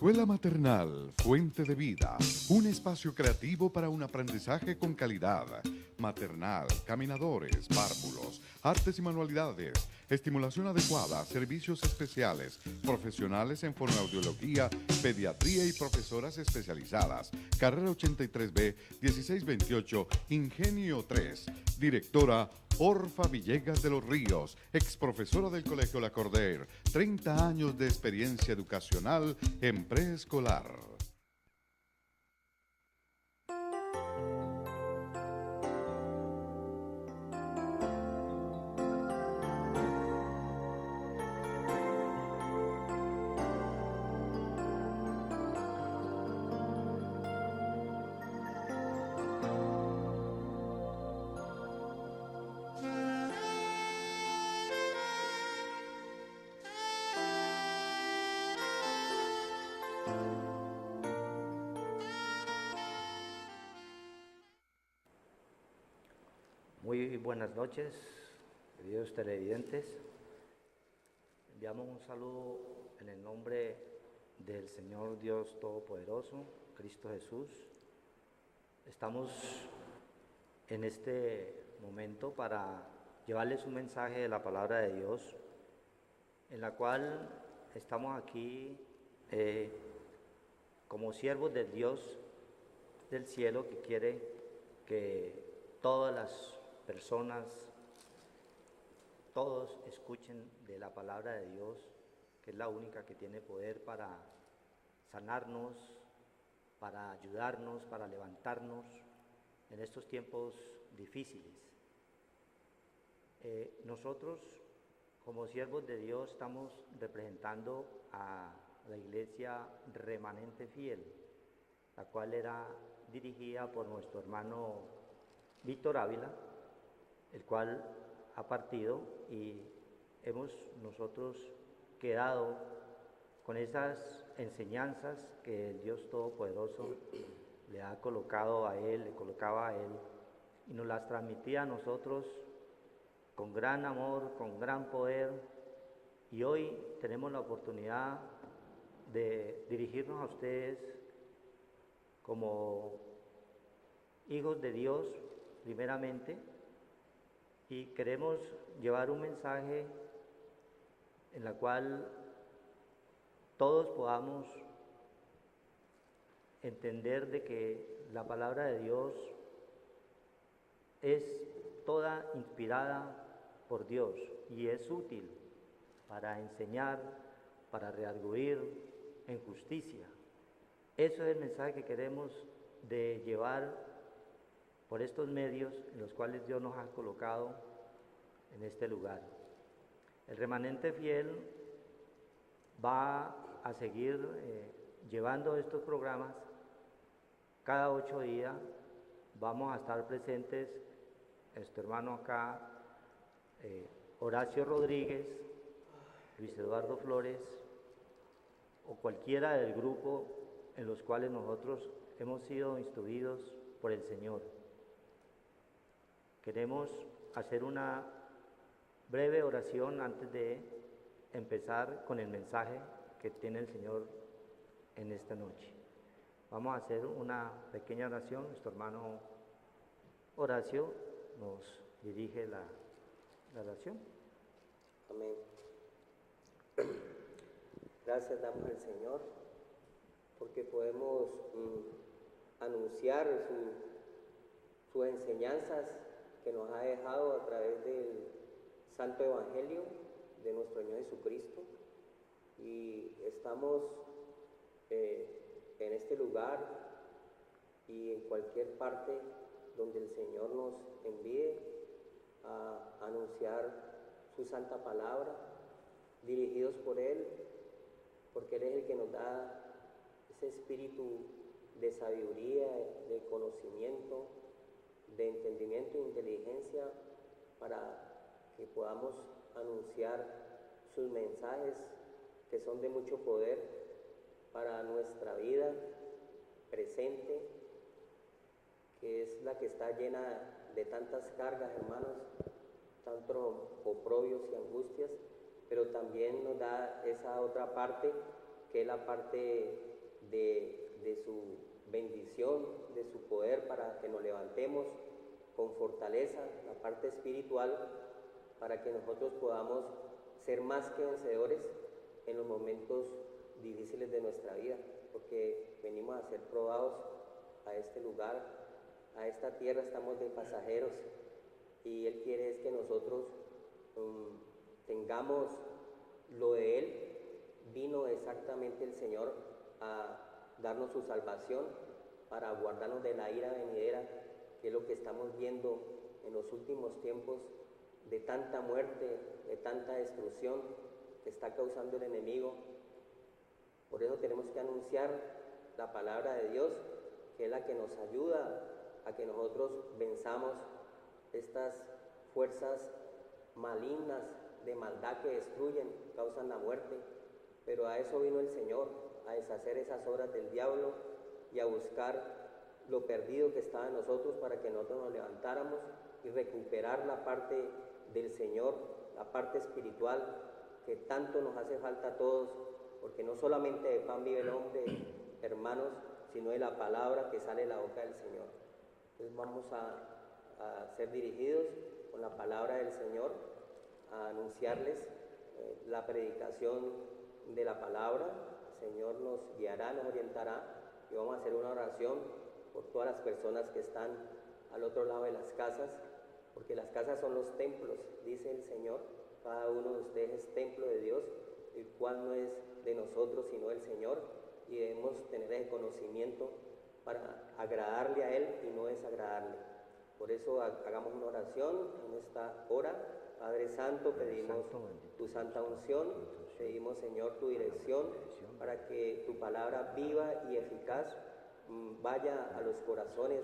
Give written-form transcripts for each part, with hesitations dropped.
Escuela Maternal Fuente de Vida, un espacio creativo para un aprendizaje con calidad. Maternal, caminadores, párvulos, artes y manualidades, estimulación adecuada, servicios especiales, profesionales en fonoaudiología, pediatría y profesoras especializadas. Carrera 83B, 1628, Ingenio 3. Directora Orfa Villegas de los Ríos, ex profesora del Colegio La Cordaire, 30 años de experiencia educacional en preescolar. Muy buenas noches, queridos televidentes. Enviamos un saludo en el nombre del Señor Dios Todopoderoso, Cristo Jesús. Estamos en este momento para llevarles un mensaje de la palabra de Dios, en la cual estamos aquí como siervos de Dios del cielo, que quiere que todas las personas, todos escuchen de la palabra de Dios, que es la única que tiene poder para sanarnos, para ayudarnos, para levantarnos en estos tiempos difíciles. Nosotros, como siervos de Dios, estamos representando a la iglesia Remanente Fiel, la cual era dirigida por nuestro hermano Víctor Ávila, el cual ha partido, y hemos nosotros quedado con esas enseñanzas que el Dios Todopoderoso le ha colocado a él, le colocaba a él, y nos las transmitía a nosotros con gran amor, con gran poder, y hoy tenemos la oportunidad de dirigirnos a ustedes como hijos de Dios primeramente, y queremos llevar un mensaje en la cual todos podamos entender de que la palabra de Dios es toda inspirada por Dios y es útil para enseñar, para redarguir en justicia. Eso es el mensaje que queremos de llevar por estos medios en los cuales Dios nos ha colocado en este lugar. El Remanente Fiel va a seguir llevando estos programas. Cada 8 días vamos a estar presentes, nuestro hermano acá, Horacio Rodríguez, Luis Eduardo Flores, o cualquiera del grupo en los cuales nosotros hemos sido instruidos por el Señor. Queremos hacer una breve oración antes de empezar con el mensaje que tiene el Señor en esta noche. Vamos a hacer una pequeña oración. Nuestro hermano Horacio nos dirige la oración. Amén. Gracias damos al Señor porque podemos anunciar sus enseñanzas que nos ha dejado a través del Santo Evangelio de nuestro Señor Jesucristo, y estamos en este lugar y en cualquier parte donde el Señor nos envíe a anunciar su santa palabra, dirigidos por Él, porque Él es el que nos da ese espíritu de sabiduría, de conocimiento, de entendimiento e inteligencia para que podamos anunciar sus mensajes que son de mucho poder para nuestra vida presente, que es la que está llena de tantas cargas, hermanos, tantos oprobios y angustias, pero también nos da esa otra parte, que es la parte de su bendición, de su poder para que nos levantemos con fortaleza, la parte espiritual, para que nosotros podamos ser más que vencedores en los momentos difíciles de nuestra vida, porque venimos a ser probados a este lugar, a esta tierra, estamos de pasajeros, y Él quiere es que nosotros tengamos lo de Él. Vino exactamente el Señor a darnos su salvación, para guardarnos de la ira venidera, que es lo que estamos viendo en los últimos tiempos, de tanta muerte, de tanta destrucción que está causando el enemigo. Por eso tenemos que anunciar la palabra de Dios, que es la que nos ayuda a que nosotros venzamos estas fuerzas malignas de maldad que destruyen, causan la muerte. Pero a eso vino el Señor, a deshacer esas obras del diablo y a buscar lo perdido que estaba en nosotros, para que nosotros nos levantáramos y recuperar la parte del Señor, la parte espiritual que tanto nos hace falta a todos, porque no solamente de pan vive el hombre, hermanos, sino de la palabra que sale de la boca del Señor. Entonces vamos a ser dirigidos con la palabra del Señor, a anunciarles la predicación de la palabra. El Señor nos guiará, nos orientará, y vamos a hacer una oración por todas las personas que están al otro lado de las casas, porque las casas son los templos, dice el Señor. Cada uno de ustedes es templo de Dios, el cual no es de nosotros sino del Señor, y debemos tener ese conocimiento para agradarle a Él y no desagradarle. Por eso hagamos una oración en esta hora. Padre Santo, pedimos tu santa unción, pedimos, Señor, tu dirección, para que tu palabra viva y eficaz vaya a los corazones,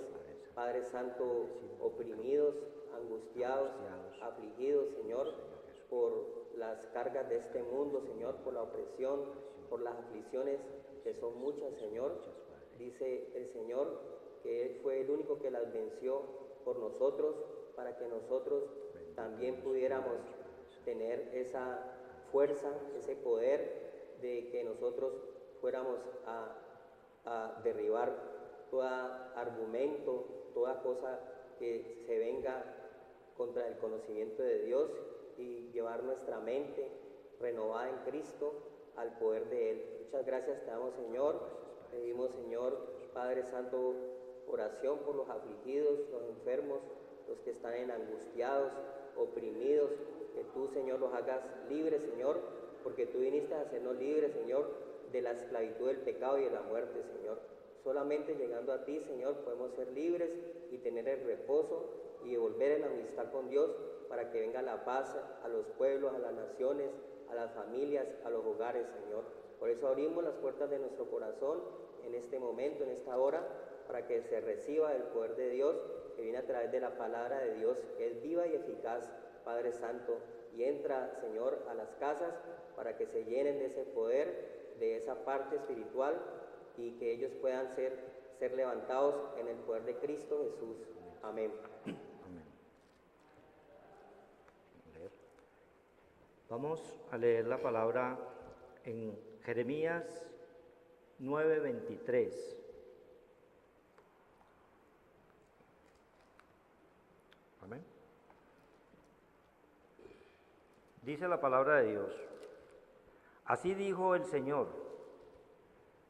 Padre Santo, oprimidos, angustiados, afligidos, Señor, por las cargas de este mundo, Señor, por la opresión, por las aflicciones, que son muchas, Señor. Dice el Señor que Él fue el único que las venció por nosotros, para que nosotros también pudiéramos tener esa fuerza, ese poder de que nosotros fuéramos a derribar todo argumento, toda cosa que se venga contra el conocimiento de Dios, y llevar nuestra mente renovada en Cristo al poder de Él. Muchas gracias te damos, Señor. Pedimos, Señor, Padre Santo, oración por los afligidos, los enfermos, los que están angustiados, oprimidos, que tú, Señor, los hagas libres, Señor, porque tú viniste a hacernos libres, Señor, de la esclavitud del pecado y de la muerte, Señor. Solamente llegando a ti, Señor, podemos ser libres y tener el reposo y volver en amistad con Dios, para que venga la paz a los pueblos, a las naciones, a las familias, a los hogares, Señor. Por eso abrimos las puertas de nuestro corazón en este momento, en esta hora, para que se reciba el poder de Dios, que viene a través de la palabra de Dios, que es viva y eficaz, Padre Santo, y entra, Señor, a las casas para que se llenen de ese poder, de esa parte espiritual, y que ellos puedan ser levantados en el poder de Cristo Jesús. Amén. Vamos a leer la palabra en Jeremías 9:23. Amén. Dice la palabra de Dios: así dijo el Señor,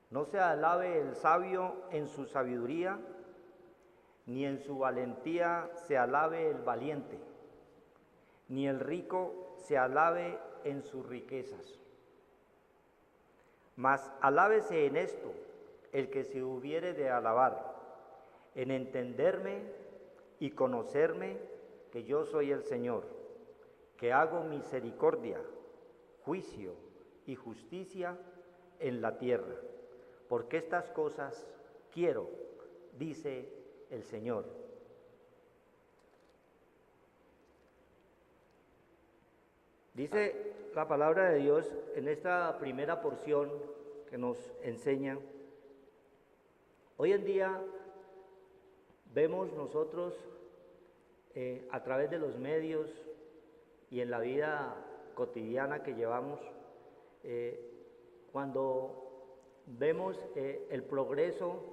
no se alabe el sabio en su sabiduría, ni en su valentía se alabe el valiente, ni el rico se alabe en sus riquezas. Mas alábese en esto el que se hubiere de alabar, en entenderme y conocerme, que yo soy el Señor, que hago misericordia, juicio y justicia en la tierra, porque estas cosas quiero, dice el Señor. Dice la palabra de Dios en esta primera porción que nos enseña. Hoy en día vemos nosotros a través de los medios y en la vida cotidiana que llevamos, cuando vemos el progreso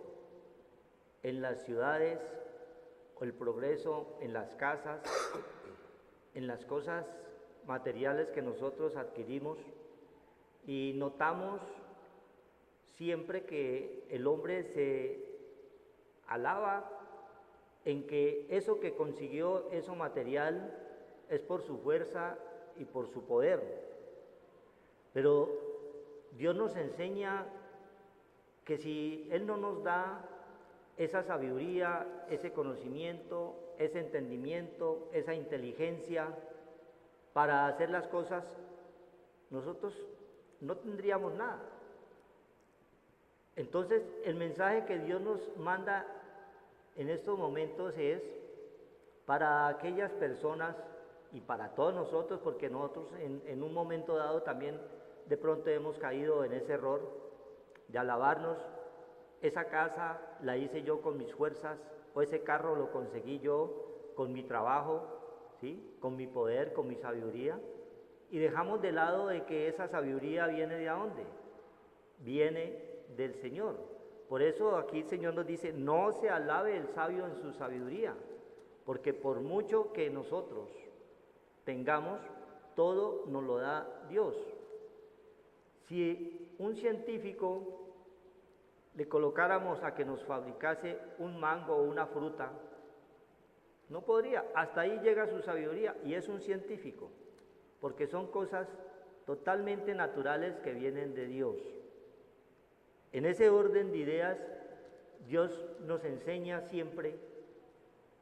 en las ciudades, o el progreso en las casas, en las cosas materiales que nosotros adquirimos, y notamos siempre que el hombre se alaba en que eso que consiguió, eso material, es por su fuerza y por su poder. Pero Dios nos enseña que si Él no nos da esa sabiduría, ese conocimiento, ese entendimiento, esa inteligencia para hacer las cosas, nosotros no tendríamos nada. Entonces, el mensaje que Dios nos manda en estos momentos es para aquellas personas y para todos nosotros, porque nosotros en un momento dado también de pronto hemos caído en ese error de alabarnos. Esa casa la hice yo con mis fuerzas, o ese carro lo conseguí yo con mi trabajo, ¿sí? Con mi poder, con mi sabiduría, y dejamos de lado de que esa sabiduría viene de ¿dónde? Viene del Señor. Por eso aquí el Señor nos dice, no se alabe el sabio en su sabiduría, porque por mucho que nosotros tengamos, todo nos lo da Dios. Si un científico le colocáramos a que nos fabricase un mango o una fruta, no podría, hasta ahí llega su sabiduría, y es un científico, porque son cosas totalmente naturales que vienen de Dios. En ese orden de ideas, Dios nos enseña siempre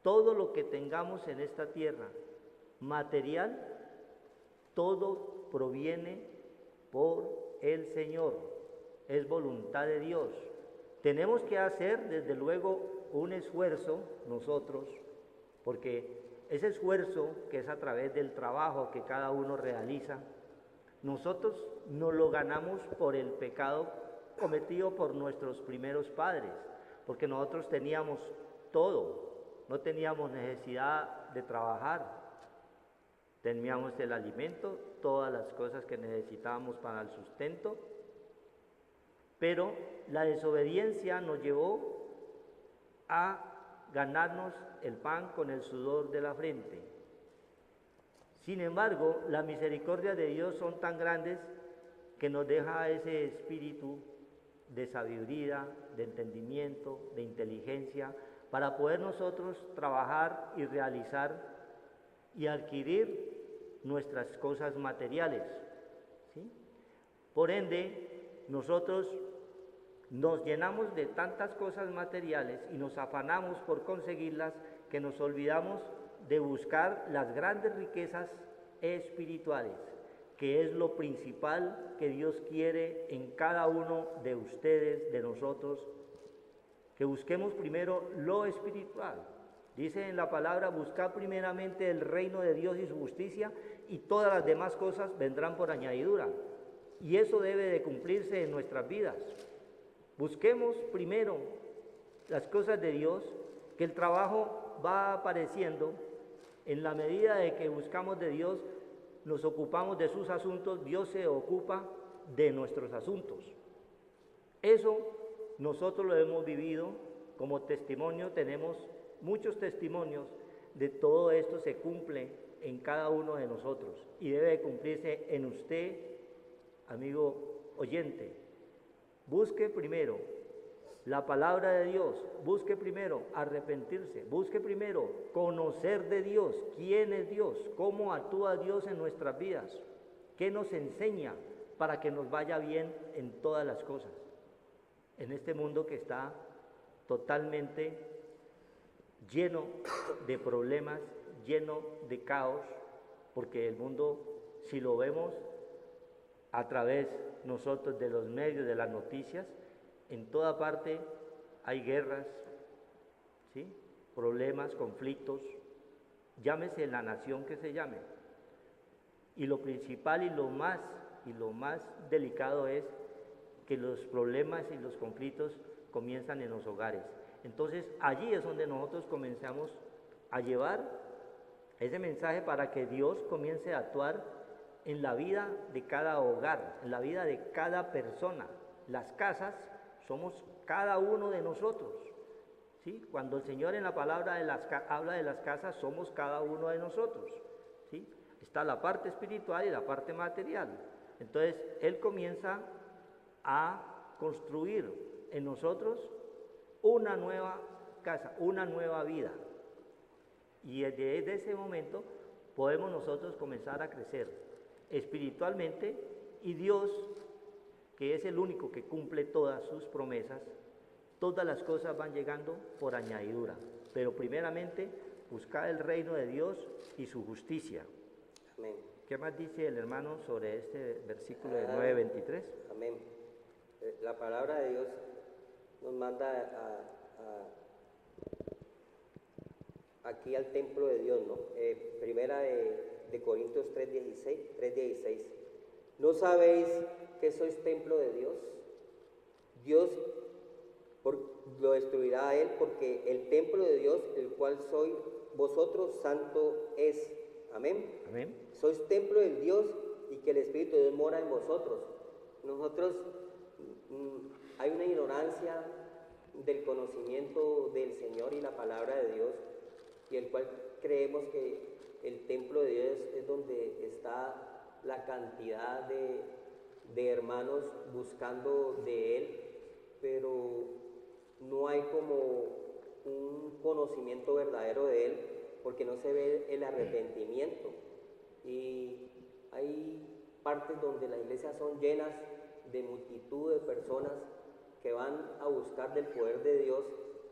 todo lo que tengamos en esta tierra, material, todo proviene por el Señor, es voluntad de Dios. Tenemos que hacer desde luego un esfuerzo nosotros, porque ese esfuerzo que es a través del trabajo que cada uno realiza, nosotros no lo ganamos por el pecado cometido por nuestros primeros padres, porque nosotros teníamos todo, no teníamos necesidad de trabajar, teníamos el alimento, todas las cosas que necesitábamos para el sustento, pero la desobediencia nos llevó a ganarnos el pan con el sudor de la frente. Sin embargo, la misericordia de Dios son tan grandes que nos deja ese espíritu de sabiduría, de entendimiento, de inteligencia, para poder nosotros trabajar y realizar y adquirir nuestras cosas materiales, ¿sí? Por ende, nosotros nos llenamos de tantas cosas materiales y nos afanamos por conseguirlas, que nos olvidamos de buscar las grandes riquezas espirituales, que es lo principal que Dios quiere en cada uno de ustedes, de nosotros, que busquemos primero lo espiritual. Dice en la palabra, buscad primeramente el reino de Dios y su justicia, y todas las demás cosas vendrán por añadidura. Y eso debe de cumplirse en nuestras vidas. Busquemos primero las cosas de Dios, que el trabajo va apareciendo en la medida de que buscamos de Dios, nos ocupamos de sus asuntos, Dios se ocupa de nuestros asuntos. Eso nosotros lo hemos vivido como testimonio, tenemos muchos testimonios de todo esto, se cumple en cada uno de nosotros y debe de cumplirse en usted, amigo oyente. Busque primero la palabra de Dios, busque primero arrepentirse, busque primero conocer de Dios, quién es Dios, cómo actúa Dios en nuestras vidas, qué nos enseña para que nos vaya bien en todas las cosas. En este mundo que está totalmente lleno de problemas, lleno de caos, porque el mundo, si lo vemos a través nosotros de los medios, de las noticias, en toda parte hay guerras, ¿sí? Problemas, conflictos, llámese la nación que se llame. Y lo principal y lo más delicado es que los problemas y los conflictos comienzan en los hogares. Entonces allí es donde nosotros comenzamos a llevar ese mensaje para que Dios comience a actuar en la vida de cada hogar, en la vida de cada persona, Las casas somos cada uno de nosotros. ¿Sí? Cuando el Señor en la palabra habla de las casas, somos cada uno de nosotros. ¿Sí? Está la parte espiritual y la parte material. Entonces, Él comienza a construir en nosotros una nueva casa, una nueva vida. Y desde ese momento podemos nosotros comenzar a crecer espiritualmente, y Dios, que es el único que cumple todas sus promesas, todas las cosas van llegando por añadidura. Pero primeramente, buscar el reino de Dios y su justicia. Amén. ¿Qué más dice el hermano sobre este versículo de 9:23? Amén. La palabra de Dios nos manda aquí al templo de Dios, ¿no? Primera de Corintios 3:16. ¿No sabéis que sois templo de Dios? Dios lo destruirá a él, porque el templo de Dios, el cual sois vosotros, santo es. Amén. Amén. Sois templo del Dios, y que el Espíritu de Dios mora en vosotros. Nosotros hay una ignorancia del conocimiento del Señor y la palabra de Dios, y el cual creemos que el templo de Dios es donde está la cantidad de hermanos buscando de Él, pero no hay como un conocimiento verdadero de Él, porque no se ve el arrepentimiento. Y hay partes donde las iglesias son llenas de multitud de personas que van a buscar del poder de Dios,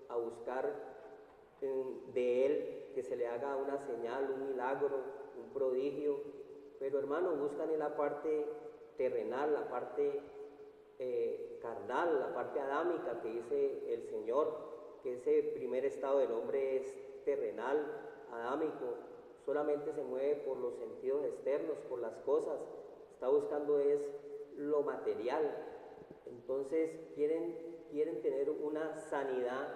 a buscar de Él que se le haga una señal, un milagro, un prodigio, pero hermanos, buscan en la parte terrenal, la parte carnal, la parte adámica que dice el Señor, que ese primer estado del hombre es terrenal, adámico, solamente se mueve por los sentidos externos, por las cosas, está buscando es lo material. Entonces quieren tener una sanidad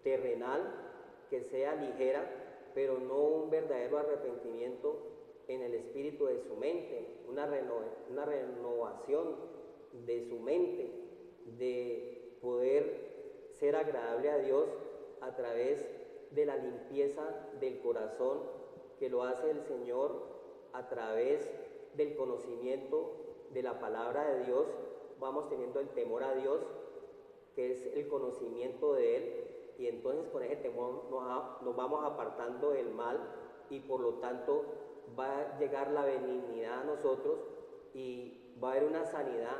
terrenal que sea ligera, pero no un verdadero arrepentimiento en el espíritu de su mente, una renovación de su mente, de poder ser agradable a Dios a través de la limpieza del corazón, que lo hace el Señor a través del conocimiento de la palabra de Dios. Vamos teniendo el temor a Dios, que es el conocimiento de Él, y entonces con ese temor nos vamos apartando del mal, y por lo tanto va a llegar la benignidad a nosotros, y va a haber una sanidad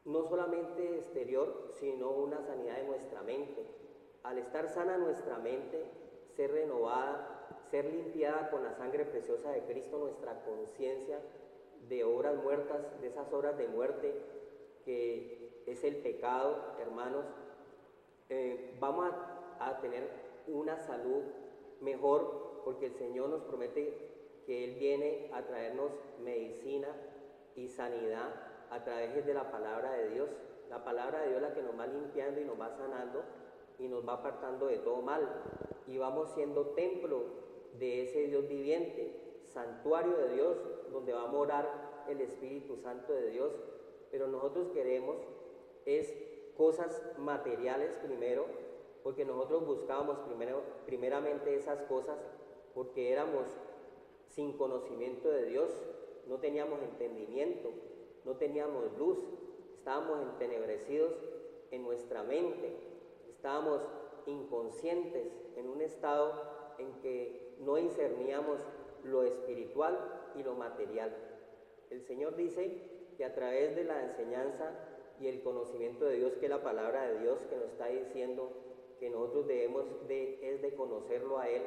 no solamente exterior, sino una sanidad de nuestra mente. Al estar sana nuestra mente, ser renovada, ser limpiada con la sangre preciosa de Cristo, nuestra conciencia de obras muertas, de esas obras de muerte que es el pecado, hermanos, vamos a tener una salud mejor, porque el Señor nos promete que Él viene a traernos medicina y sanidad a través de la palabra de Dios. La palabra de Dios es la que nos va limpiando y nos va sanando y nos va apartando de todo mal, y vamos siendo templo de ese Dios viviente, santuario de Dios, donde va a morar el Espíritu Santo de Dios. Pero nosotros queremos es cosas materiales primero, porque nosotros buscábamos primeramente esas cosas porque éramos sin conocimiento de Dios, no teníamos entendimiento, no teníamos luz, estábamos entenebrecidos en nuestra mente, estábamos inconscientes, en un estado en que no discerníamos lo espiritual y lo material. El Señor dice que a través de la enseñanza y el conocimiento de Dios, que es la palabra de Dios, que nos está diciendo que nosotros debemos de conocerlo a Él,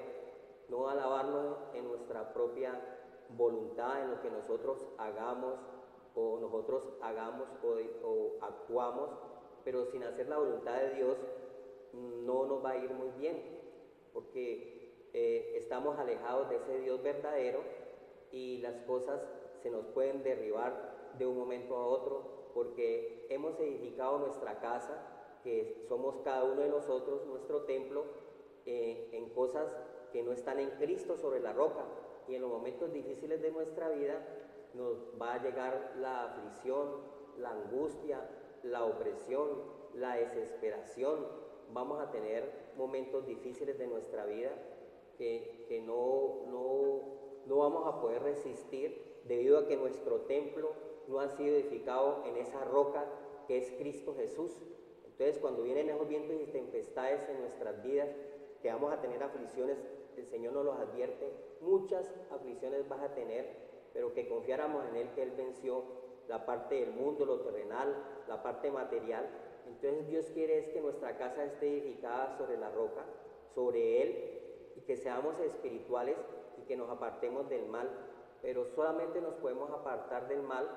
no alabarnos en nuestra propia voluntad, en lo que nosotros hagamos o actuamos, pero sin hacer la voluntad de Dios no nos va a ir muy bien, porque estamos alejados de ese Dios verdadero, y las cosas se nos pueden derribar de un momento a otro, porque hemos edificado nuestra casa, que somos cada uno de nosotros, nuestro templo, en cosas que no están en Cristo sobre la roca, y en los momentos difíciles de nuestra vida nos va a llegar la aflicción, la angustia, la opresión, la desesperación. Vamos a tener momentos difíciles de nuestra vida que no vamos a poder resistir debido a que nuestro templo no ha sido edificado en esa roca que es Cristo Jesús. Entonces, cuando vienen esos vientos y tempestades en nuestras vidas, que vamos a tener aflicciones, el Señor nos los advierte, muchas aflicciones vas a tener, pero que confiáramos en Él, que Él venció la parte del mundo, lo terrenal, la parte material. Entonces Dios quiere es que nuestra casa esté edificada sobre la roca, sobre Él, y que seamos espirituales y que nos apartemos del mal. Pero solamente nos podemos apartar del mal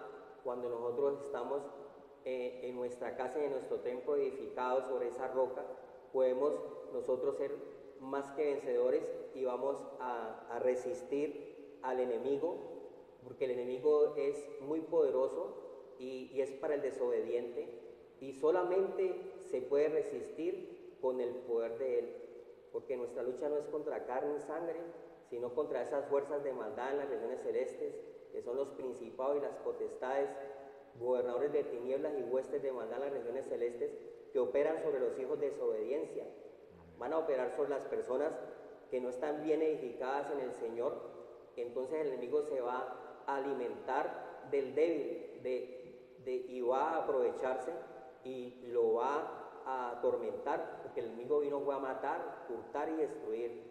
cuando nosotros estamos en nuestra casa y en nuestro templo edificado sobre esa roca. Podemos nosotros ser más que vencedores y vamos a resistir al enemigo, porque el enemigo es muy poderoso y es para el desobediente, y solamente se puede resistir con el poder de Él, porque nuestra lucha no es contra carne y sangre, sino contra esas fuerzas de maldad en las regiones celestes, que son los principados y las potestades, gobernadores de tinieblas y huestes de maldad en las regiones celestes, que operan sobre los hijos de desobediencia. Van a operar sobre las personas que no están bien edificadas en el Señor. Entonces el enemigo se va a alimentar del débil y va a aprovecharse y lo va a atormentar, porque el enemigo vino a matar, hurtar y destruir.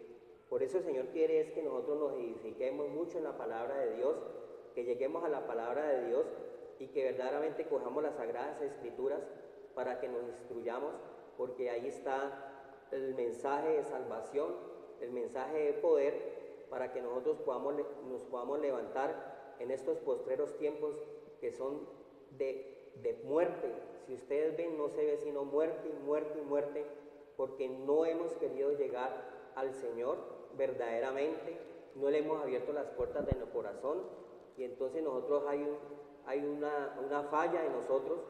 Por eso el Señor quiere es que nosotros nos edifiquemos mucho en la palabra de Dios, que lleguemos a la palabra de Dios y que verdaderamente cojamos las Sagradas Escrituras para que nos instruyamos, porque ahí está el mensaje de salvación, el mensaje de poder, para que nosotros nos podamos levantar en estos postreros tiempos que son de muerte. Si ustedes ven, no se ve sino muerte y muerte y muerte, porque no hemos querido llegar al Señor verdaderamente, no le hemos abierto las puertas de nuestro corazón, y entonces nosotros hay una falla en nosotros,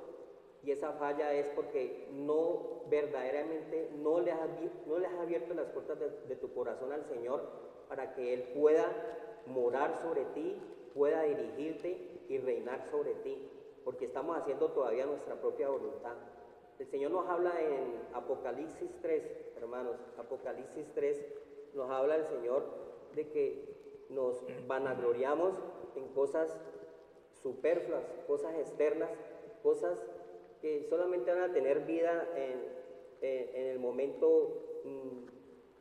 y esa falla es porque no verdaderamente no le has abierto las puertas de tu corazón al Señor para que Él pueda morar sobre ti, pueda dirigirte y reinar sobre ti, porque estamos haciendo todavía nuestra propia voluntad. El Señor nos habla en Apocalipsis 3, hermanos, Apocalipsis 3 nos habla el Señor de que nos vanagloriamos en cosas superfluas, cosas externas, cosas que solamente van a tener vida en el momento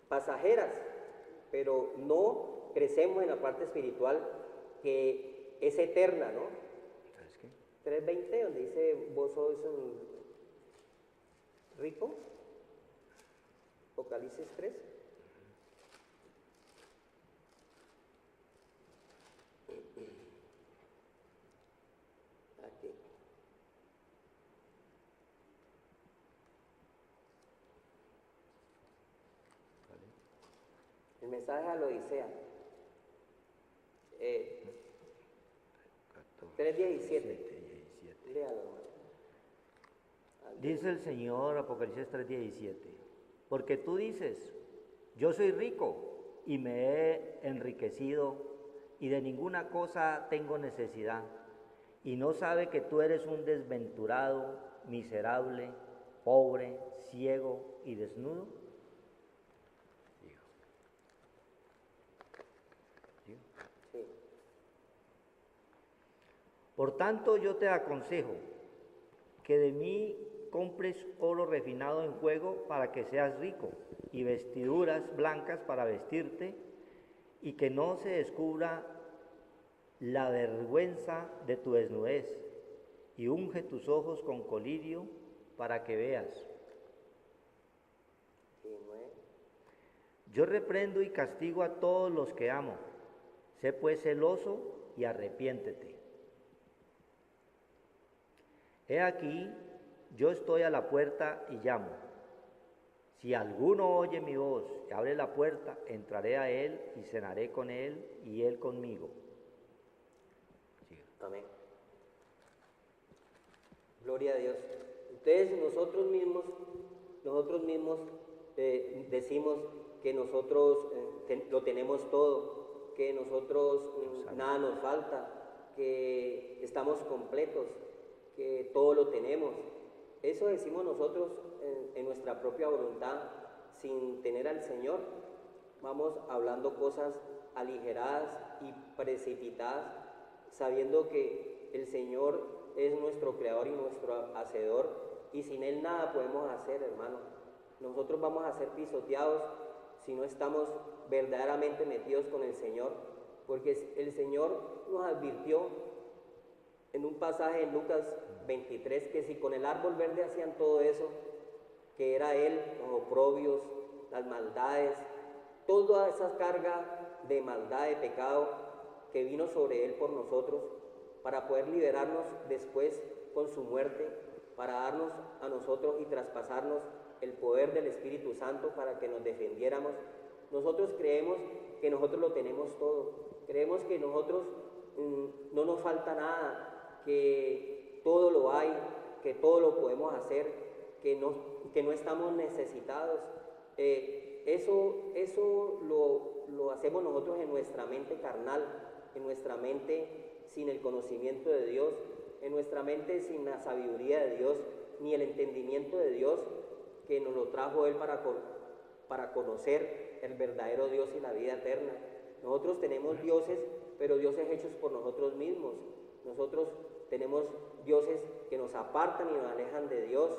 pasajeras, pero no crecemos en la parte espiritual que es eterna, ¿no? ¿Sabes qué? 3:20, donde dice, vos sois rico, Apocalipsis 3. Aquí. El mensaje a la Odisea. 3:17. Léalo, hermano. Dice el Señor, Apocalipsis 3:17, porque tú dices, yo soy rico y me he enriquecido y de ninguna cosa tengo necesidad, y no sabe que tú eres un desventurado, miserable, pobre, ciego y desnudo. Sí. Por tanto, yo te aconsejo que de mí compres oro refinado en fuego para que seas rico, y vestiduras blancas para vestirte, y que no se descubra la vergüenza de tu desnudez, y unge tus ojos con colirio para que veas. Sí, 9. Yo reprendo y castigo a todos los que amo. Sé pues celoso y arrepiéntete. He aquí, yo estoy a la puerta y llamo. Si alguno oye mi voz y abre la puerta, entraré a él y cenaré con él y él conmigo. Amén. Gloria a Dios. Entonces nosotros mismos decimos que nosotros lo tenemos todo, que nosotros nada nos falta, que estamos completos, que todo lo tenemos. Eso decimos nosotros en nuestra propia voluntad, sin tener al Señor. Vamos hablando cosas aligeradas y precipitadas, sabiendo que el Señor es nuestro creador y nuestro hacedor, y sin Él nada podemos hacer, hermano. Nosotros vamos a ser pisoteados si no estamos verdaderamente metidos con el Señor, porque el Señor nos advirtió en un pasaje en Lucas 23 que si con el árbol verde hacían todo eso, que era Él, los oprobios, las maldades, toda esa carga de maldad, de pecado que vino sobre Él por nosotros, para poder liberarnos después con su muerte, para darnos a nosotros y traspasarnos el poder del Espíritu Santo para que nos defendiéramos. Nosotros creemos que nosotros lo tenemos todo, creemos que nosotros no nos falta nada, que todo lo hay, que todo lo podemos hacer, que no estamos necesitados. Eso lo hacemos nosotros en nuestra mente carnal, en nuestra mente sin el conocimiento de Dios, en nuestra mente sin la sabiduría de Dios, ni el entendimiento de Dios que nos lo trajo Él para conocer el verdadero Dios y la vida eterna. Nosotros tenemos dioses, pero dioses hechos por nosotros mismos. Nosotros tenemos dioses que nos apartan y nos alejan de Dios.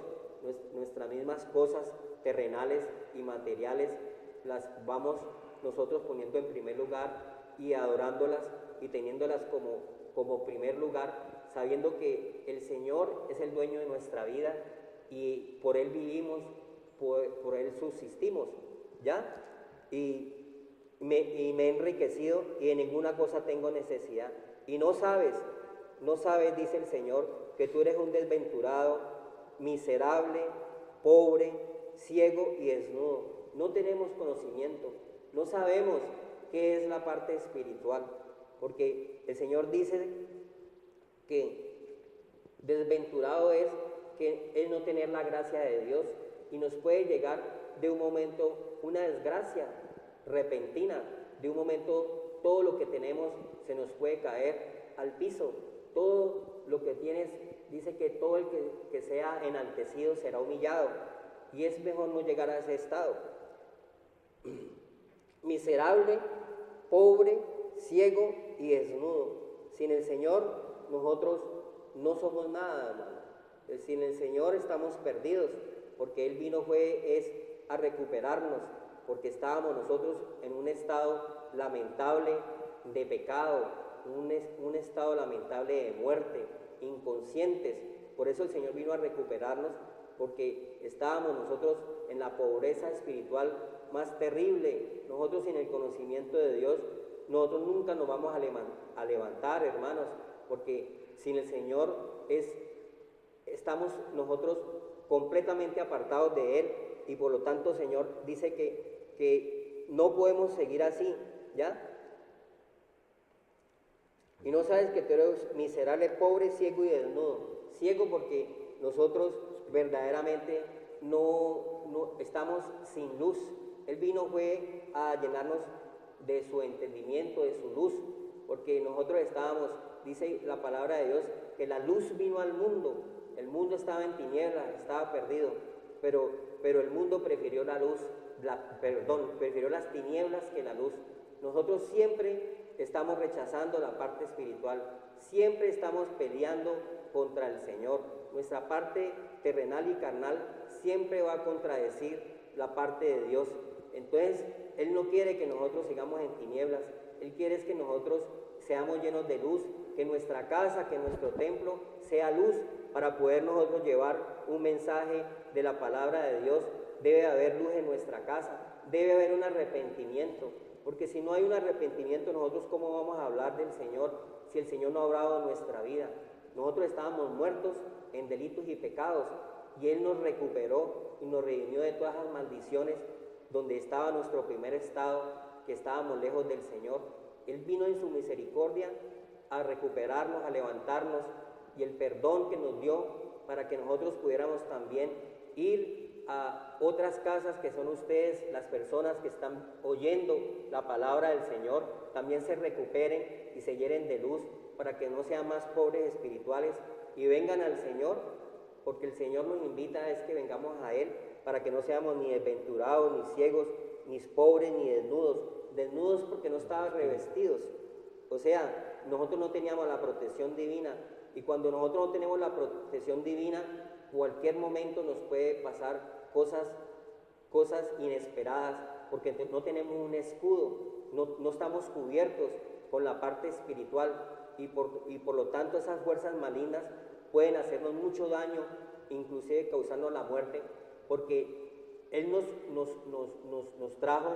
Nuestras mismas cosas terrenales y materiales las vamos nosotros poniendo en primer lugar y adorándolas y teniéndolas como primer lugar, sabiendo que el Señor es el dueño de nuestra vida y por Él vivimos, por Él subsistimos, ¿ya? Y me he enriquecido y de ninguna cosa tengo necesidad. Y no sabes, dice el Señor, que tú eres un desventurado, miserable, pobre, ciego y desnudo. No tenemos conocimiento, no sabemos qué es la parte espiritual, porque el Señor dice que desventurado es que es no tener la gracia de Dios, y nos puede llegar de un momento una desgracia repentina, de un momento todo lo que tenemos se nos puede caer al piso, todo lo que tienes, dice que todo el que sea enaltecido será humillado, y es mejor no llegar a ese estado. Miserable, pobre, ciego y desnudo. Sin el Señor nosotros no somos nada, hermano. Sin el Señor estamos perdidos, porque Él vino es a recuperarnos, porque estábamos nosotros en un estado lamentable de pecado, un estado lamentable de muerte, inconscientes. Por eso el Señor vino a recuperarnos, porque estábamos nosotros en la pobreza espiritual más terrible. Nosotros sin el conocimiento de Dios, nosotros nunca nos vamos a levantar, hermanos, porque sin el Señor estamos nosotros completamente apartados de Él, y por lo tanto, Señor dice que no podemos seguir así, ¿ya? Y no sabes que tú eres miserable, pobre, ciego y desnudo. Ciego porque nosotros verdaderamente no estamos sin luz. Él fue a llenarnos de su entendimiento, de su luz, porque nosotros estábamos, dice la palabra de Dios, que la luz vino al mundo. El mundo estaba en tinieblas, estaba perdido, pero el mundo prefirió prefirió las tinieblas que la luz. Nosotros siempre estamos rechazando la parte espiritual, siempre estamos peleando contra el Señor. Nuestra parte terrenal y carnal siempre va a contradecir la parte de Dios. Entonces, Él no quiere que nosotros sigamos en tinieblas, Él quiere que nosotros seamos llenos de luz, que nuestra casa, que nuestro templo sea luz, para poder nosotros llevar un mensaje de la palabra de Dios. Debe haber luz en nuestra casa, debe haber un arrepentimiento, porque si no hay un arrepentimiento, nosotros ¿cómo vamos a hablar del Señor si el Señor no ha obrado en nuestra vida? Nosotros estábamos muertos en delitos y pecados, y Él nos recuperó y nos redimió de todas las maldiciones donde estaba nuestro primer estado, que estábamos lejos del Señor. Él vino en su misericordia a recuperarnos, a levantarnos, y el perdón que nos dio para que nosotros pudiéramos también ir a otras casas que son ustedes, las personas que están oyendo la palabra del Señor, también se recuperen y se llenen de luz, para que no sean más pobres espirituales y vengan al Señor, porque el Señor nos invita es que vengamos a Él, para que no seamos ni desventurados, ni ciegos, ni pobres, ni desnudos. Desnudos porque no estaban revestidos. O sea, nosotros no teníamos la protección divina. Y cuando nosotros no tenemos la protección divina, cualquier momento nos puede pasar cosas inesperadas, porque no tenemos un escudo, no estamos cubiertos con la parte espiritual y por lo tanto esas fuerzas malignas pueden hacernos mucho daño, inclusive causarnos la muerte, porque Él nos trajo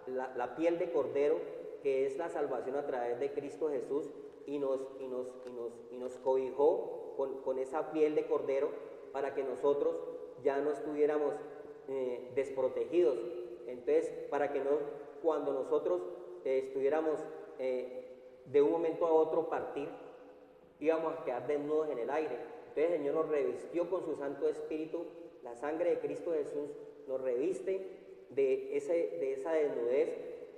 la piel de cordero, que es la salvación a través de Cristo Jesús, y nos cobijó con esa piel de cordero para que nosotros ya no estuviéramos desprotegidos. Entonces, para que no, cuando nosotros estuviéramos de un momento a otro partir, íbamos a quedar desnudos en el aire. Entonces el Señor nos revistió con su Santo Espíritu, la sangre de Cristo Jesús nos reviste de esa desnudez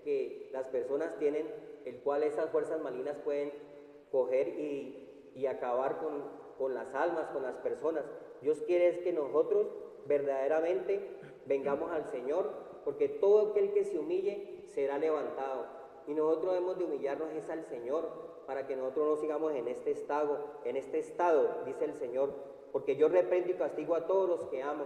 que las personas tienen, el cual esas fuerzas malignas pueden coger y acabar con las almas, con las personas. Dios quiere es que nosotros verdaderamente vengamos al Señor, porque todo aquel que se humille será levantado. Y nosotros debemos de humillarnos es al Señor, para que nosotros no sigamos en este estado, dice el Señor, porque yo reprendo y castigo a todos los que amo.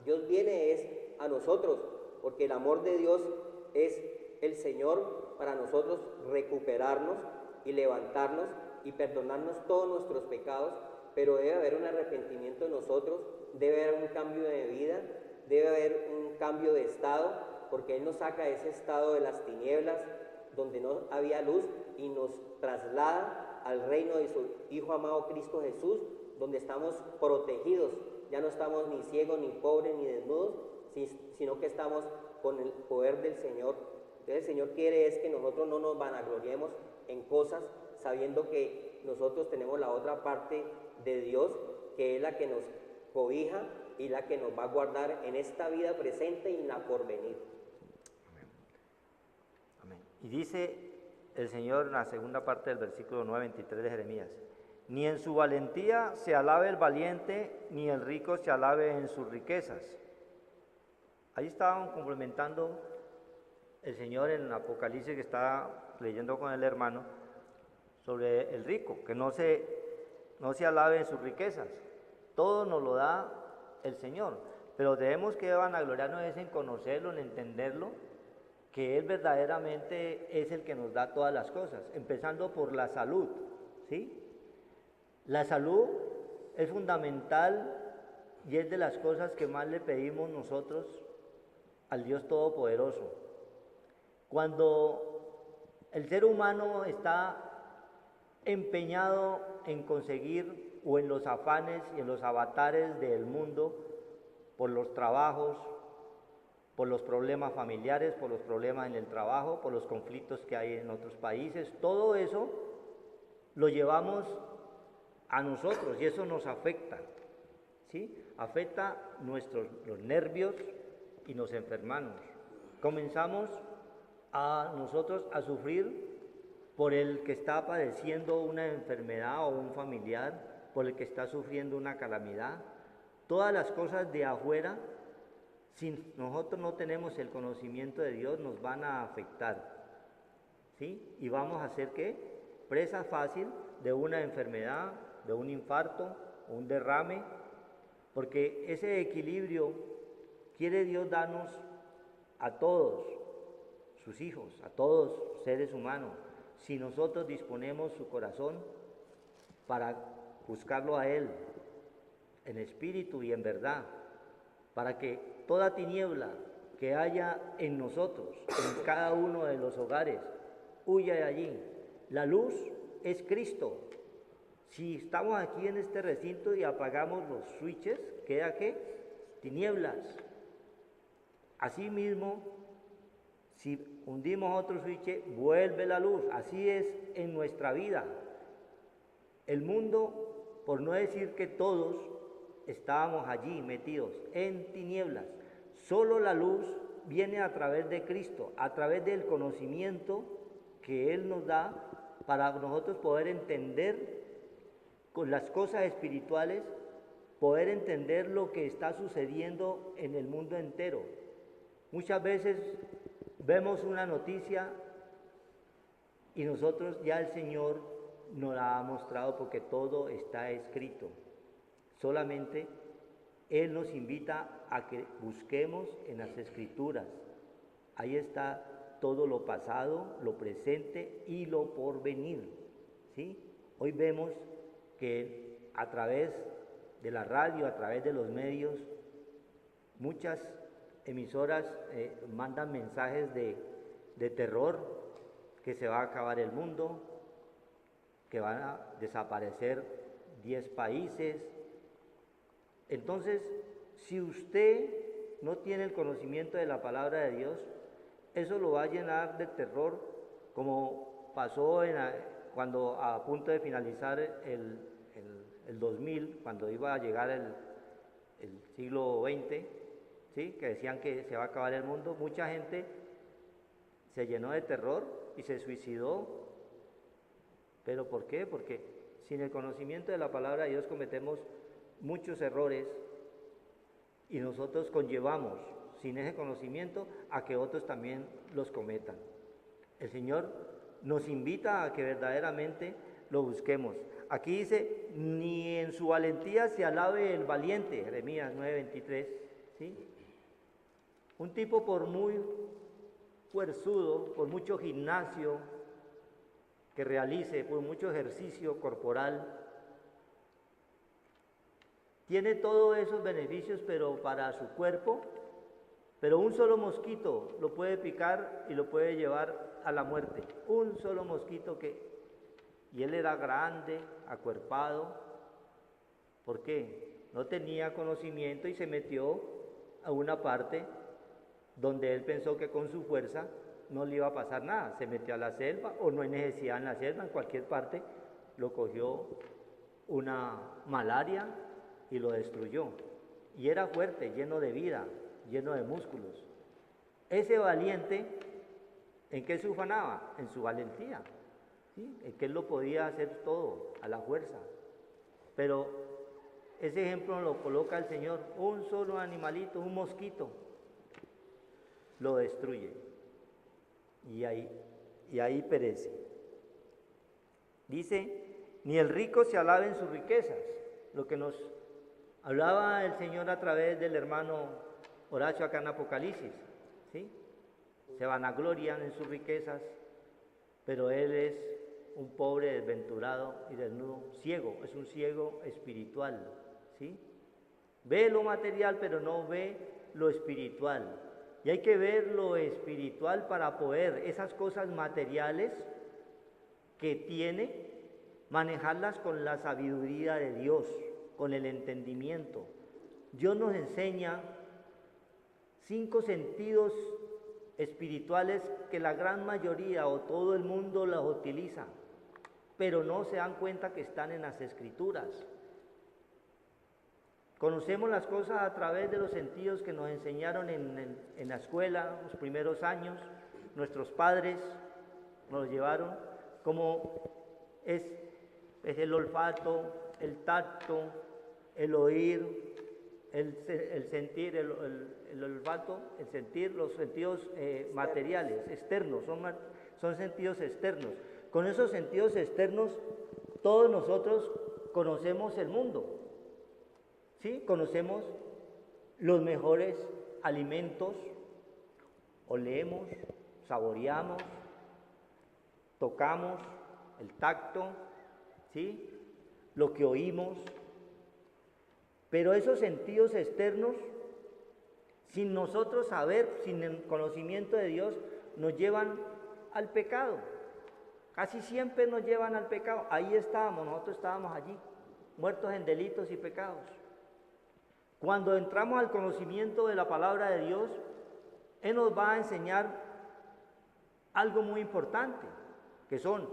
Dios viene es a nosotros, porque el amor de Dios es el Señor para nosotros recuperarnos y levantarnos y perdonarnos todos nuestros pecados, pero debe haber un arrepentimiento en nosotros, debe haber un cambio de vida, debe haber un cambio de estado, porque Él nos saca de ese estado de las tinieblas, donde no había luz, y nos traslada al reino de su Hijo amado Cristo Jesús, donde estamos protegidos, ya no estamos ni ciegos, ni pobres, ni desnudos, sino que estamos con el poder del Señor. Entonces el Señor quiere es que nosotros no nos vanagloriemos en cosas, sabiendo que nosotros tenemos la otra parte de Dios, que es la que nos cobija y la que nos va a guardar en esta vida presente y en la porvenir. Amén. Y dice el Señor en la segunda parte del versículo 9:23 de Jeremías: ni en su valentía se alabe el valiente, ni el rico se alabe en sus riquezas. Ahí estaban complementando el Señor en el Apocalipsis que estaba leyendo con el hermano sobre el rico, que no se alabe en sus riquezas. Todo nos lo da el Señor, pero debemos que vanagloriarnos es en conocerlo, en entenderlo, que Él verdaderamente es el que nos da todas las cosas, empezando por la salud, ¿sí? La salud es fundamental y es de las cosas que más le pedimos nosotros al Dios Todopoderoso. Cuando el ser humano está empeñado en conseguir o en los afanes y en los avatares del mundo, por los trabajos, por los problemas familiares, por los problemas en el trabajo, por los conflictos que hay en otros países, todo eso lo llevamos a nosotros y eso nos afecta, ¿sí? Afecta los nervios y nos enfermamos. Comenzamos a nosotros a sufrir por el que está padeciendo una enfermedad o un familiar, por el que está sufriendo una calamidad. Todas las cosas de afuera, si nosotros no tenemos el conocimiento de Dios, nos van a afectar, ¿sí? Y vamos a ser, ¿qué? Presa fácil de una enfermedad, de un infarto, un derrame, porque ese equilibrio quiere Dios darnos a todos sus hijos, a todos seres humanos, si nosotros disponemos su corazón para buscarlo a Él, en espíritu y en verdad, para que toda tiniebla que haya en nosotros, en cada uno de los hogares, huya de allí. La luz es Cristo. Si estamos aquí en este recinto y apagamos los switches, ¿queda qué? Tinieblas. Asimismo, si hundimos otro switch, vuelve la luz. Así es en nuestra vida. El mundo, por no decir que todos, estábamos allí metidos en tinieblas. Solo la luz viene a través de Cristo, a través del conocimiento que Él nos da para nosotros poder entender con las cosas espirituales, poder entender lo que está sucediendo en el mundo entero. Muchas veces vemos una noticia y nosotros ya el Señor nos la ha mostrado porque todo está escrito. Solamente Él nos invita a que busquemos en las Escrituras. Ahí está todo lo pasado, lo presente y lo porvenir, ¿sí? Hoy vemos que a través de la radio, a través de los medios, muchas emisoras mandan mensajes de terror, que se va a acabar el mundo, que van a desaparecer 10 países. Entonces, si usted no tiene el conocimiento de la palabra de Dios, eso lo va a llenar de terror, como pasó cuando a punto de finalizar el 2000, cuando iba a llegar el siglo XX, ¿sí? Que decían que se va a acabar el mundo. Mucha gente se llenó de terror y se suicidó. ¿Pero por qué? Porque sin el conocimiento de la palabra de Dios cometemos muchos errores y nosotros conllevamos, sin ese conocimiento, a que otros también los cometan. El Señor nos invita a que verdaderamente lo busquemos. Aquí dice, ni en su valentía se alabe el valiente, Jeremías 9:23, ¿sí? Un tipo por muy fuerzudo, por mucho gimnasio que realice, por mucho ejercicio corporal, tiene todos esos beneficios, pero para su cuerpo, pero un solo mosquito lo puede picar y lo puede llevar a la muerte. Un solo mosquito y él era grande, acuerpado. ¿Por qué? No tenía conocimiento y se metió a una parte donde él pensó que con su fuerza no le iba a pasar nada. Se metió a la selva, o no hay necesidad en la selva, en cualquier parte lo cogió una malaria y lo destruyó. Y era fuerte, lleno de vida, lleno de músculos. Ese valiente, ¿en qué se ufanaba? En su valentía, ¿sí? En que él lo podía hacer todo, a la fuerza. Pero ese ejemplo lo coloca el Señor. Un solo animalito, un mosquito, lo destruye. Y ahí perece. Dice, ni el rico se alabe en sus riquezas. Lo que nos hablaba el Señor a través del hermano Horacio acá en Apocalipsis, ¿sí? Se vanaglorian en sus riquezas, pero él es un pobre, desventurado y desnudo, ciego, es un ciego espiritual, ¿sí? Ve lo material, pero no ve lo espiritual. Y hay que ver lo espiritual para poder esas cosas materiales que tiene, manejarlas con la sabiduría de Dios, con el entendimiento. Dios nos enseña 5 sentidos espirituales que la gran mayoría o todo el mundo los utiliza, pero no se dan cuenta que están en las Escrituras. Conocemos las cosas a través de los sentidos que nos enseñaron en la escuela, los primeros años, nuestros padres nos llevaron, como es el olfato, el tacto, el oír, el sentir, el olfato, el sentir, los sentidos materiales, externos, son sentidos externos. Con esos sentidos externos, todos nosotros conocemos el mundo. ¿Sí? Conocemos los mejores alimentos, olemos, saboreamos, tocamos, el tacto, ¿sí? Lo que oímos. Pero esos sentidos externos, sin nosotros saber, sin el conocimiento de Dios, nos llevan al pecado. Casi siempre nos llevan al pecado. Ahí estábamos, nosotros estábamos allí, muertos en delitos y pecados. Cuando entramos al conocimiento de la palabra de Dios, Él nos va a enseñar algo muy importante, que son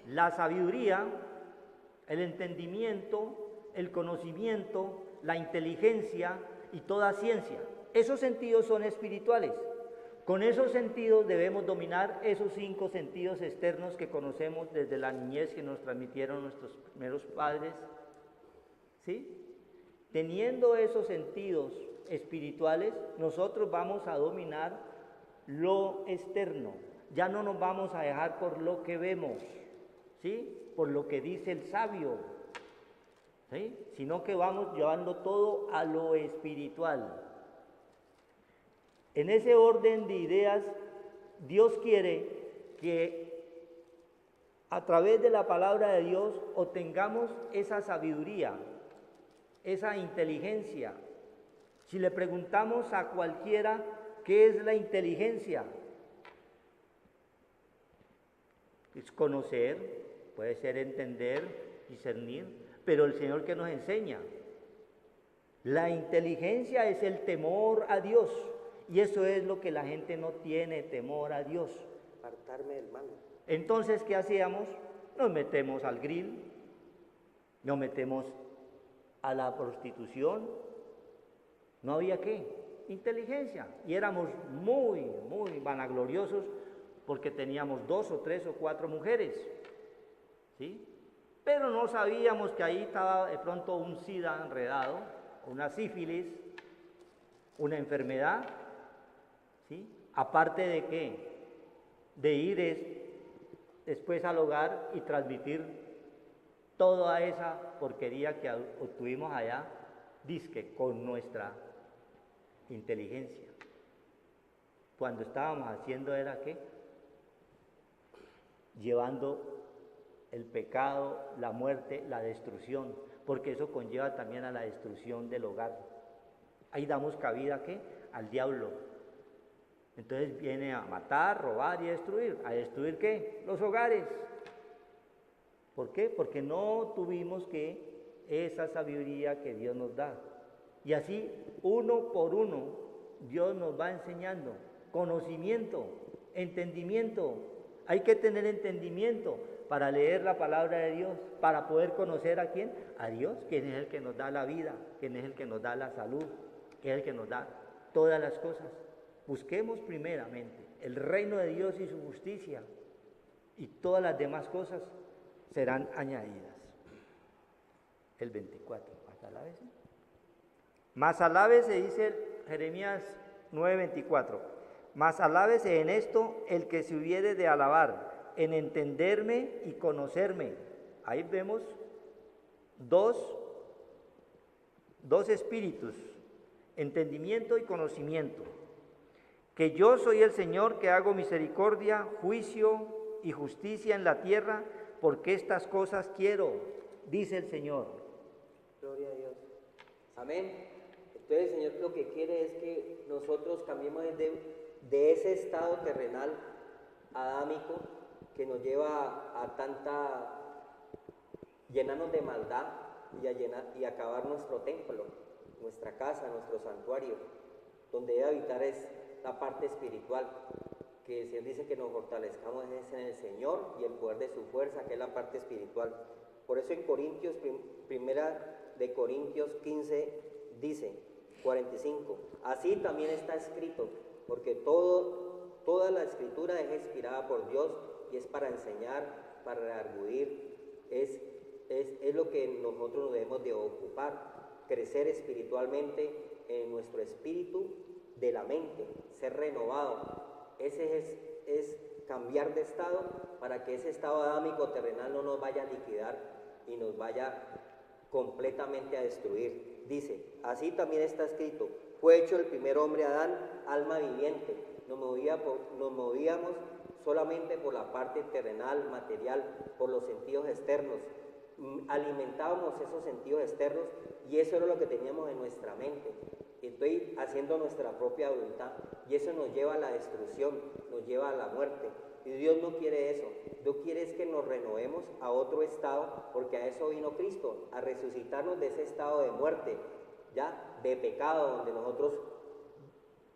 la sabiduría, el entendimiento, el conocimiento, la inteligencia y toda ciencia. Esos sentidos son espirituales. Con esos sentidos debemos dominar esos 5 sentidos externos que conocemos desde la niñez que nos transmitieron nuestros primeros padres, ¿sí? Teniendo esos sentidos espirituales, nosotros vamos a dominar lo externo. Ya no nos vamos a dejar por lo que vemos, ¿sí? Por lo que dice el sabio, ¿sí? Sino que vamos llevando todo a lo espiritual. En ese orden de ideas, Dios quiere que a través de la palabra de Dios obtengamos esa sabiduría, esa inteligencia. Si le preguntamos a cualquiera qué es la inteligencia, es conocer, puede ser entender, discernir, pero el Señor que nos enseña. La inteligencia es el temor a Dios, y eso es lo que la gente no tiene, temor a Dios. Apartarme del mal. Entonces, ¿qué hacíamos? Nos metemos al grill, nos metemos a la prostitución. No había qué, inteligencia, y éramos muy vanagloriosos porque teníamos 2 o 3 o 4 mujeres, ¿sí? Pero no sabíamos que ahí estaba de pronto un SIDA enredado, una sífilis, una enfermedad, ¿sí? Aparte de qué, de ir después al hogar y transmitir toda esa porquería que obtuvimos allá, dizque con nuestra inteligencia. Cuando estábamos haciendo era qué, llevando el pecado, la muerte, la destrucción, porque eso conlleva también a la destrucción del hogar. Ahí damos cabida ¿qué? Al diablo. Entonces viene a matar, robar y destruir. ¿A destruir qué? Los hogares. ¿Por qué? Porque no tuvimos esa sabiduría que Dios nos da. Y así, uno por uno, Dios nos va enseñando. Conocimiento, entendimiento. Hay que tener entendimiento para leer la palabra de Dios, para poder conocer a quién, a Dios, quien es el que nos da la vida, quien es el que nos da la salud, que es el que nos da todas las cosas. Busquemos primeramente el reino de Dios y su justicia, y todas las demás cosas serán añadidas. El 24, más alábese. Más alábese, dice Jeremías 9:24. Más alábese en esto el que se hubiere de alabar, en entenderme y conocerme. Ahí vemos dos espíritus, entendimiento y conocimiento. Que yo soy el Señor que hago misericordia, juicio y justicia en la tierra, porque estas cosas quiero, dice el Señor. Gloria a Dios. Amén. Entonces el Señor lo que quiere es que nosotros cambiemos de ese estado terrenal adámico que nos lleva a llenarnos de maldad y acabar nuestro templo, nuestra casa, nuestro santuario. Donde debe habitar es la parte espiritual, que el Señor dice que nos fortalezcamos en el Señor y el poder de su fuerza, que es la parte espiritual. Por eso en Corintios, primera de Corintios 15 dice, 45, así también está escrito, porque toda la escritura es inspirada por Dios y es para enseñar, para redarguir, es lo que nosotros nos debemos de ocupar, crecer espiritualmente en nuestro espíritu de la mente, ser renovado. Ese es cambiar de estado para que ese estado adámico terrenal no nos vaya a liquidar y nos vaya completamente a destruir. Dice, así también está escrito, fue hecho el primer hombre Adán, alma viviente. Nos movíamos solamente por la parte terrenal, material, por los sentidos externos. Alimentábamos esos sentidos externos y eso era lo que teníamos en nuestra mente. Estoy haciendo nuestra propia voluntad y eso nos lleva a la destrucción, nos lleva a la muerte. Y Dios no quiere eso. Dios quiere es que nos renovemos a otro estado, porque a eso vino Cristo, a resucitarnos de ese estado de muerte, ya de pecado donde nosotros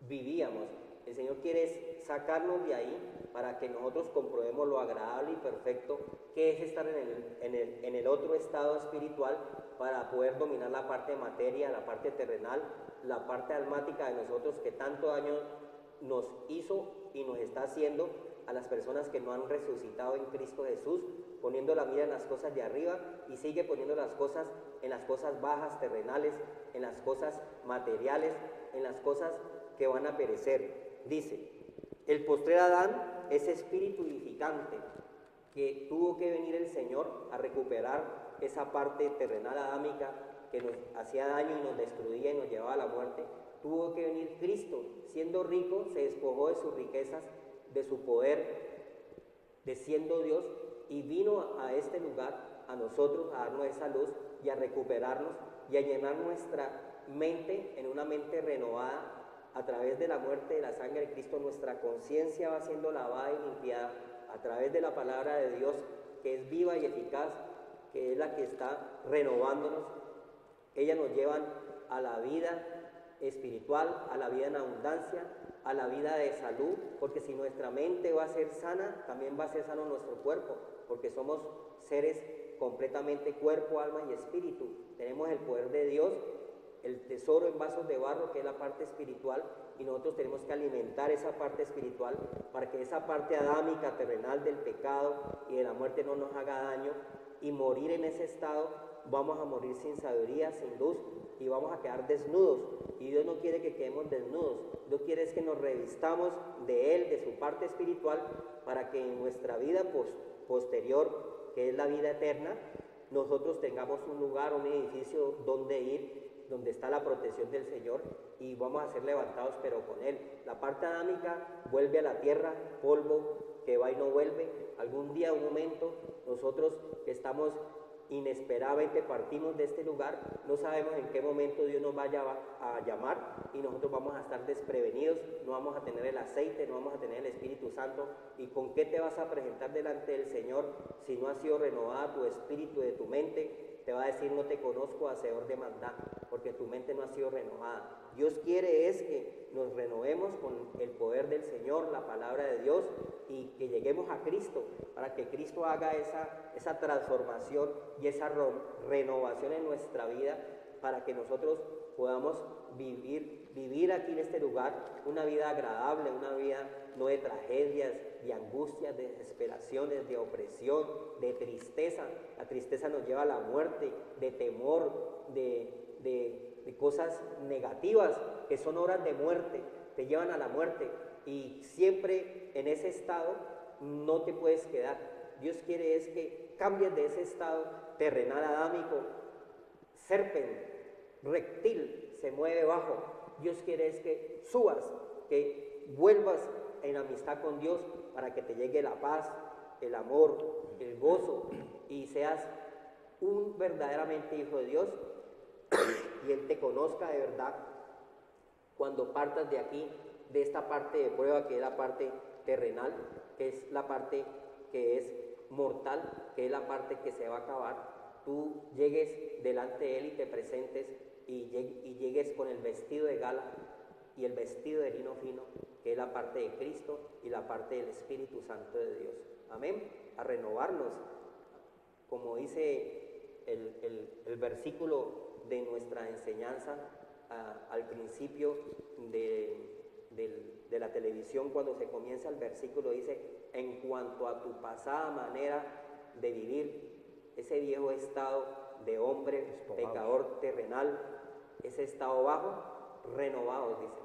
vivíamos. El Señor quiere sacarnos de ahí para que nosotros comprobemos lo agradable y perfecto que es estar en el otro estado espiritual, para poder dominar la parte de materia, la parte terrenal, la parte almática de nosotros que tanto daño nos hizo y nos está haciendo a las personas que no han resucitado en Cristo Jesús, poniendo la mira en las cosas de arriba y sigue poniendo las cosas en las cosas bajas, terrenales, en las cosas materiales, en las cosas que van a perecer. Dice, el postrer Adán es espíritu vivificante, que tuvo que venir el Señor a recuperar esa parte terrenal adámica que nos hacía daño y nos destruía y nos llevaba a la muerte. Tuvo que venir Cristo, siendo rico, se despojó de sus riquezas, de su poder, de siendo Dios, y vino a este lugar, a nosotros, a darnos esa luz y a recuperarnos y a llenar nuestra mente en una mente renovada a través de la muerte de la sangre de Cristo. Nuestra conciencia va siendo lavada y limpiada a través de la palabra de Dios, que es viva y eficaz, que es la que está renovándonos. Ellas nos llevan a la vida espiritual, a la vida en abundancia, a la vida de salud, porque si nuestra mente va a ser sana, también va a ser sano nuestro cuerpo, porque somos seres completamente cuerpo, alma y espíritu. Tenemos el poder de Dios, el tesoro en vasos de barro, que es la parte espiritual, y nosotros tenemos que alimentar esa parte espiritual para que esa parte adámica, terrenal del pecado y de la muerte no nos haga daño, y morir en ese estado. Vamos a morir sin sabiduría, sin luz, y vamos a quedar desnudos, y Dios no quiere que quedemos desnudos. Dios quiere es que nos revistamos de Él, de su parte espiritual, para que en nuestra vida posterior, que es la vida eterna, nosotros tengamos un lugar, un edificio donde ir, donde está la protección del Señor, y vamos a ser levantados pero con Él. La parte adámica vuelve a la tierra, polvo que va y no vuelve. Algún día, un momento, nosotros que estamos inesperadamente partimos de este lugar, no sabemos en qué momento Dios nos vaya a llamar, y nosotros vamos a estar desprevenidos, no vamos a tener el aceite, no vamos a tener el Espíritu Santo. ¿Y con qué te vas a presentar delante del Señor si no ha sido renovada tu espíritu de tu mente? Te va a decir: no te conozco, hacedor de maldad, porque tu mente no ha sido renovada. Dios quiere es que nos renovemos con el poder del Señor, la palabra de Dios, y que lleguemos a Cristo, para que Cristo haga esa transformación y esa renovación en nuestra vida, para que nosotros podamos vivir aquí en este lugar una vida agradable, una vida no de tragedias, de angustias, de desesperaciones, de opresión, de tristeza. La tristeza nos lleva a la muerte, de temor, de cosas negativas que son horas de muerte, te llevan a la muerte, y siempre en ese estado no te puedes quedar. Dios quiere es que cambies de ese estado terrenal adámico, serpent, reptil, se mueve bajo. Dios quiere es que subas, que vuelvas en amistad con Dios, para que te llegue la paz, el amor, el gozo, y seas un verdaderamente hijo de Dios, y Él te conozca de verdad cuando partas de aquí, de esta parte de prueba, que es la parte terrenal, que es la parte que es mortal, que es la parte que se va a acabar. Tú llegues delante de Él y te presentes, y llegues con el vestido de gala y el vestido de lino fino, que es la parte de Cristo y la parte del Espíritu Santo de Dios. Amén. A renovarnos, como dice el versículo de nuestra enseñanza al principio de la televisión. Cuando se comienza el versículo, dice: en cuanto a tu pasada manera de vivir, ese viejo estado de hombre pecador terrenal, ese estado bajo, renovados, dice,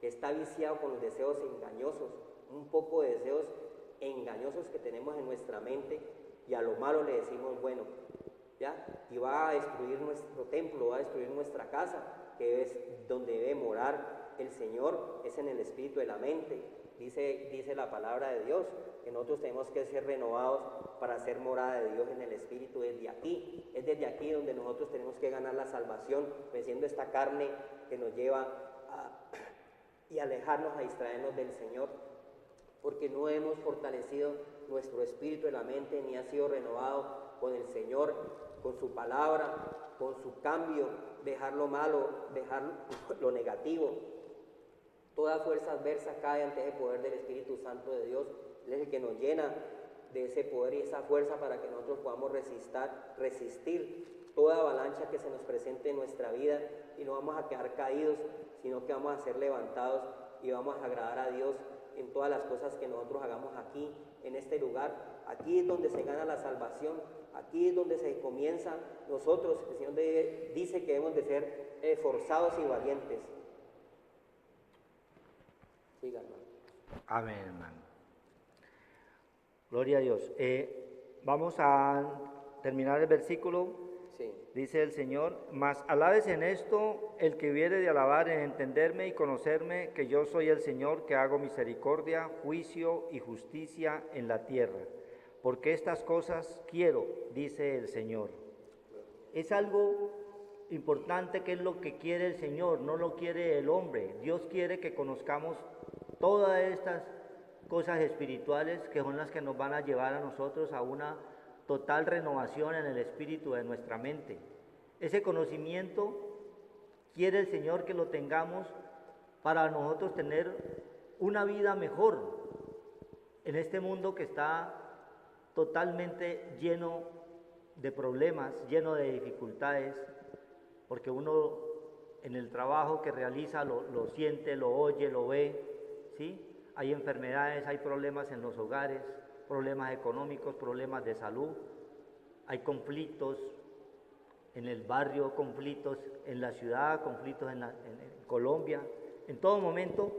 que está viciado con los deseos engañosos, un poco de deseos engañosos que tenemos en nuestra mente, y a lo malo le decimos bueno, ¿ya? Y va a destruir nuestro templo, va a destruir nuestra casa, que es donde debe morar el Señor, es en el espíritu de la mente. Dice la palabra de Dios que nosotros tenemos que ser renovados para ser morada de Dios en el espíritu desde aquí. Es desde aquí donde nosotros tenemos que ganar la salvación, venciendo esta carne que nos lleva y alejarnos, a distraernos del Señor, porque no hemos fortalecido nuestro espíritu de la mente, ni ha sido renovado con el Señor, con su palabra, con su cambio, dejar lo malo, dejar lo negativo. Toda fuerza adversa cae ante el poder del Espíritu Santo de Dios. Él es el que nos llena de ese poder y esa fuerza para que nosotros podamos resistir toda avalancha que se nos presente en nuestra vida, y no vamos a quedar caídos, sino que vamos a ser levantados y vamos a agradar a Dios en todas las cosas que nosotros hagamos aquí, en este lugar. Aquí es donde se gana la salvación, aquí es donde se comienza. Nosotros, el Señor dice que debemos de ser esforzados y valientes. Siga, hermano. Amén, hermano. Gloria a Dios. Vamos a terminar el versículo. Sí. Dice el Señor: mas alabes en esto el que hubiere de alabar en entenderme y conocerme, que yo soy el Señor, que hago misericordia, juicio y justicia en la tierra. Porque estas cosas quiero, dice el Señor. Es algo importante, que es lo que quiere el Señor, no lo quiere el hombre. Dios quiere que conozcamos todas estas cosas espirituales, que son las que nos van a llevar a nosotros a una total renovación en el espíritu de nuestra mente. Ese conocimiento quiere el Señor que lo tengamos para nosotros tener una vida mejor en este mundo que está totalmente lleno de problemas, lleno de dificultades, porque uno en el trabajo que realiza lo siente, lo oye, lo ve, ¿sí? Hay enfermedades, hay problemas en los hogares, problemas económicos, problemas de salud, hay conflictos en el barrio, conflictos en la ciudad, conflictos en Colombia. En todo momento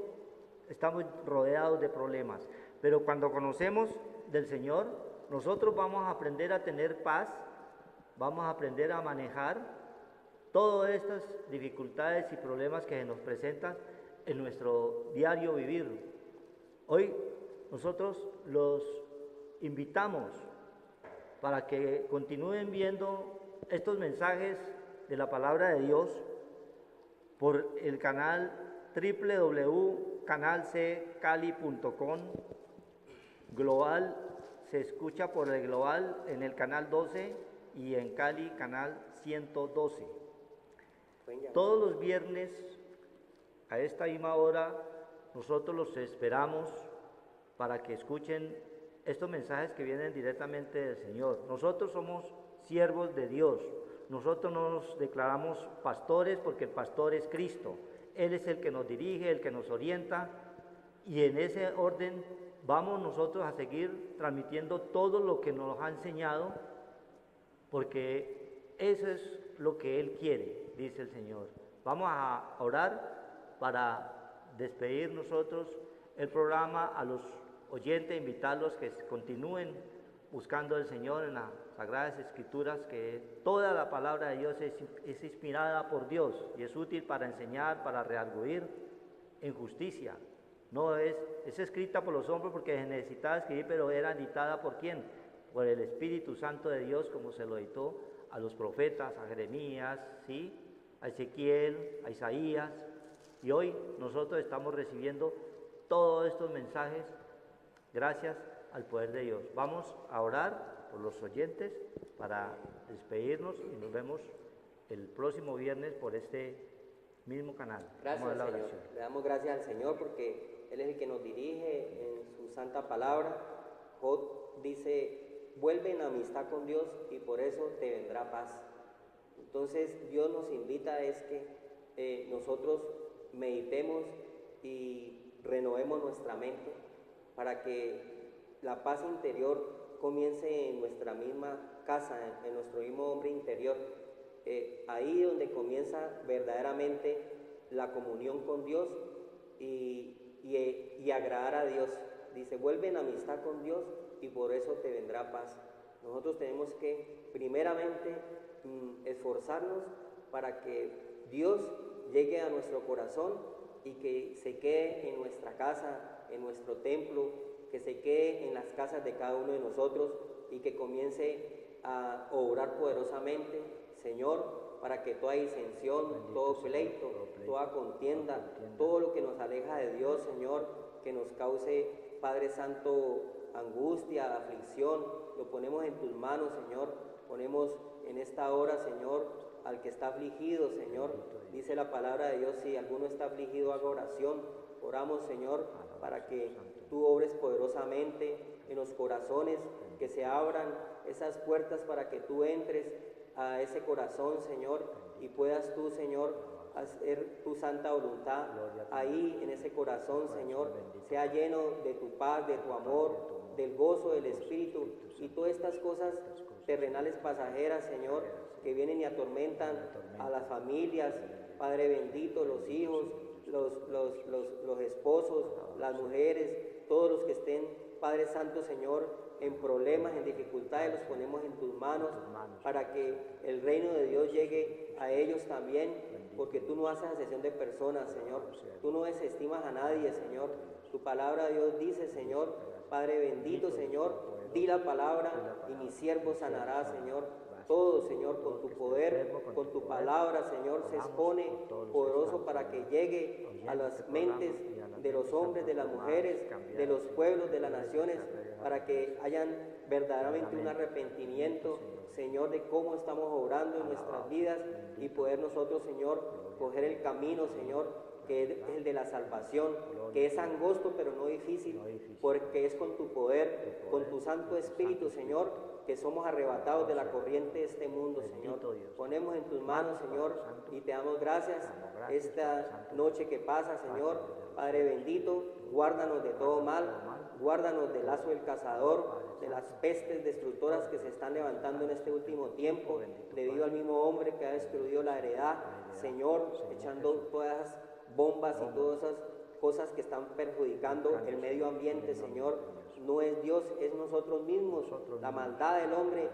estamos rodeados de problemas, pero cuando conocemos del Señor, nosotros vamos a aprender a tener paz, vamos a aprender a manejar todas estas dificultades y problemas que se nos presentan en nuestro diario vivir. Hoy nosotros los invitamos para que continúen viendo estos mensajes de la palabra de Dios por el canal www.canalccali.com. Global se escucha por el Global en el canal 12 y en Cali canal 112. Todos los viernes a esta misma hora nosotros los esperamos para que escuchen estos mensajes que vienen directamente del Señor. Nosotros somos siervos de Dios. Nosotros no nos declaramos pastores, porque el pastor es Cristo. Él es el que nos dirige, el que nos orienta, y en ese orden vamos nosotros a seguir transmitiendo todo lo que nos ha enseñado, porque eso es lo que Él quiere, dice el Señor. Vamos a orar para despedir nosotros el programa, a los oyentes, invitarlos que continúen buscando al Señor en las Sagradas Escrituras, que toda la palabra de Dios es inspirada por Dios y es útil para enseñar, para redarguir en justicia. No es escrita por los hombres porque se necesitaba escribir, pero era dictada ¿por quién? Por el Espíritu Santo de Dios, como se lo dictó a los profetas, a Jeremías, ¿sí? A Ezequiel, a Isaías. Y hoy nosotros estamos recibiendo todos estos mensajes gracias al poder de Dios. Vamos a orar por los oyentes para despedirnos y nos vemos el próximo viernes por este mismo canal. Gracias, Señor. Le damos gracias al Señor porque Él es el que nos dirige en su santa palabra. Job dice: vuelve en amistad con Dios y por eso te vendrá paz. Entonces Dios nos invita es que nosotros meditemos y renovemos nuestra mente para que la paz interior comience en nuestra misma casa, en nuestro mismo hombre interior. Ahí donde comienza verdaderamente la comunión con Dios y agradar a Dios. Dice: vuelve en amistad con Dios y por eso te vendrá paz. Nosotros tenemos que primeramente esforzarnos para que Dios llegue a nuestro corazón y que se quede en nuestra casa, en nuestro templo, que se quede en las casas de cada uno de nosotros y que comience a obrar poderosamente, Señor, para que toda disensión, todo pleito, toda contienda, todo lo que nos aleja de Dios, Señor, que nos cause, Padre Santo, angustia, aflicción, lo ponemos en tus manos, Señor. Ponemos en esta hora, Señor, al que está afligido, Señor. Dice la palabra de Dios: si alguno está afligido, haga oración. Oramos, Señor, para que tú obres poderosamente en los corazones, que se abran esas puertas para que tú entres a ese corazón, Señor, y puedas tú, Señor, hacer tu santa voluntad ahí en ese corazón, Señor. Sea lleno de tu paz, de tu amor, del gozo del Espíritu y todas estas cosas terrenales pasajeras, Señor, que vienen y atormentan a las familias, Padre bendito, los hijos, los esposos, las mujeres, todos los que estén, Padre Santo, Señor, en problemas, en dificultades, los ponemos en tus manos para que el reino de Dios llegue a ellos también, porque tú no haces excepción de personas, Señor. Tú no desestimas a nadie, Señor. Tu palabra de Dios dice, Señor, Padre bendito, Señor, di la palabra y mi siervo sanará, Señor. Todo, Señor, con tu poder, con tu palabra, Señor, se expone poderoso para que llegue a las mentes de los hombres, de las mujeres, de los pueblos, de las naciones, para que hayan verdaderamente un arrepentimiento, Señor, de cómo estamos obrando en nuestras vidas y poder nosotros, Señor, coger el camino, Señor, que es el de la salvación, que es angosto pero no difícil, porque es con tu poder, con tu Santo Espíritu, Señor, que somos arrebatados de la corriente de este mundo, Señor. Ponemos en tus manos, Señor, y te damos gracias esta noche que pasa, Señor. Padre bendito, guárdanos de todo mal, guárdanos del lazo del cazador, de las pestes destructoras que se están levantando en este último tiempo, debido al mismo hombre que ha destruido la heredad, Señor, echando todas esas bombas y todas esas cosas que están perjudicando el medio ambiente, Señor. No es Dios, es nosotros mismos. La maldad del hombre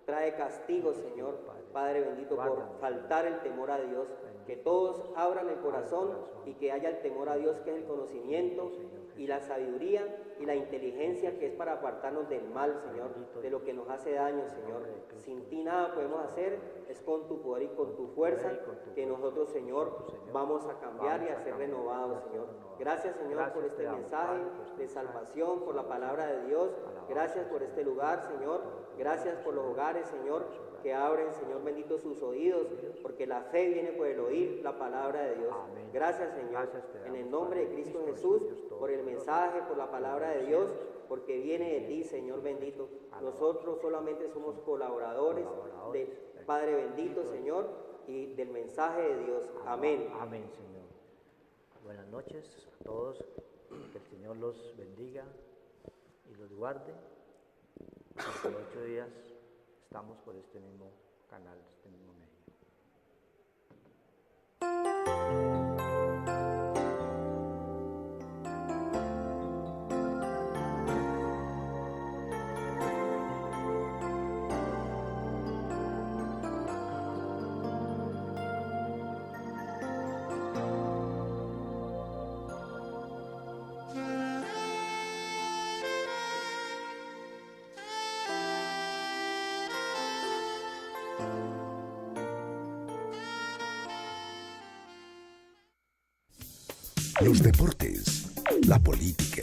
trae castigo, Señor. Padre bendito, por faltar el temor a Dios. Que todos abran el corazón y que haya el temor a Dios, que es el conocimiento y la sabiduría y la inteligencia, que es para apartarnos del mal, Señor, de lo que nos hace daño, Señor. Sin ti nada podemos hacer, es con tu poder y con tu fuerza que nosotros, Señor, vamos a cambiar y a ser renovados, Señor. Gracias, Señor, por este mensaje de salvación, por la palabra de Dios. Gracias por este lugar, Señor. Gracias por los hogares, Señor, que abren, Señor bendito, sus oídos, porque la fe viene por el oír la palabra de Dios. Gracias, Señor, en el nombre de Cristo Jesús, por el mensaje, por la palabra de Dios, porque viene de ti, Señor bendito. Nosotros solamente somos colaboradores de Padre bendito, Señor, y del mensaje de Dios. Amén. Amén, Señor. Buenas noches a todos. Que el Señor los bendiga y los guarde. Dentro de 8 días estamos por este mismo canal, este mismo medio. Los deportes, la política,